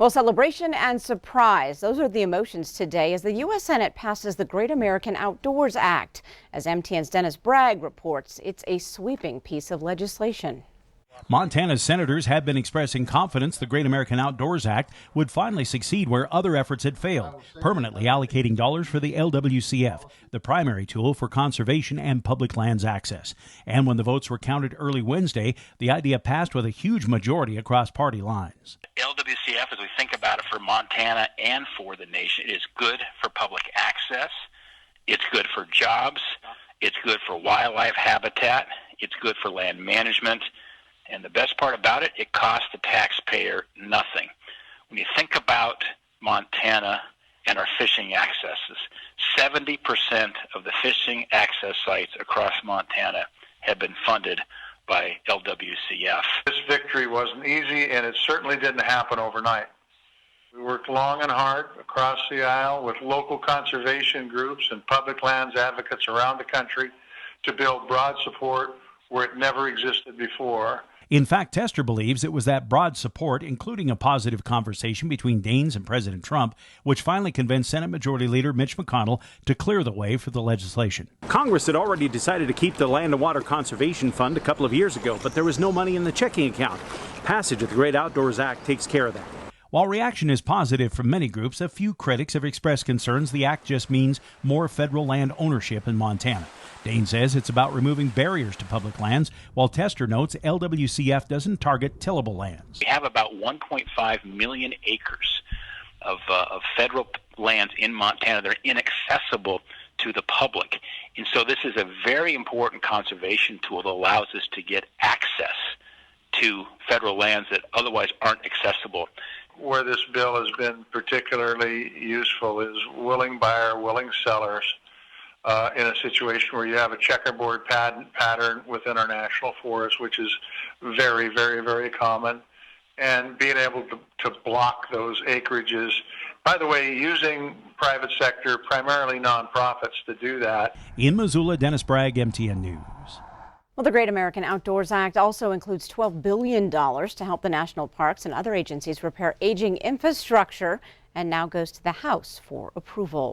Well, celebration and surprise, those are the emotions today as the U.S. Senate passes the Great American Outdoors Act. As MTN's Dennis Bragg reports, it's a sweeping piece of legislation. Montana's senators have been expressing confidence the Great American Outdoors Act would finally succeed where other efforts had failed, permanently allocating dollars for the LWCF, the primary tool for conservation and public lands access. And when the votes were counted early Wednesday, the idea passed with a huge majority across party lines. LWCF, as we think about it for Montana and for the nation, is good for public access, it's good for jobs, it's good for wildlife habitat, it's good for land management. And the best part about it, it costs the taxpayer nothing. When you think about Montana and our fishing accesses, 70% of the fishing access sites across Montana have been funded by LWCF. This victory wasn't easy, and it certainly didn't happen overnight. We worked long and hard across the aisle with local conservation groups and public lands advocates around the country to build broad support where it never existed before. In fact, Tester believes it was that broad support, including a positive conversation between Daines and President Trump, which finally convinced Senate Majority Leader Mitch McConnell to clear the way for the legislation. Congress had already decided to keep the Land and Water Conservation Fund a couple of years ago, but there was no money in the checking account. Passage of the Great Outdoors Act takes care of that. While reaction is positive from many groups, a few critics have expressed concerns the act just means more federal land ownership in Montana. Daines says it's about removing barriers to public lands, while Tester notes LWCF doesn't target tillable lands. We have about 1.5 million acres of federal lands in Montana that are inaccessible to the public. And so this is a very important conservation tool that allows us to get access to federal lands that otherwise aren't accessible. Where this bill has been particularly useful is willing buyer, willing sellers. In a situation where you have a checkerboard pattern within our national forest, which is very, very, very common, and being able to block those acreages. By the way, using private sector, primarily nonprofits, to do that. In Missoula, Dennis Bragg, MTN News. Well, the Great American Outdoors Act also includes $12 billion to help the national parks and other agencies repair aging infrastructure, and now goes to the House for approval.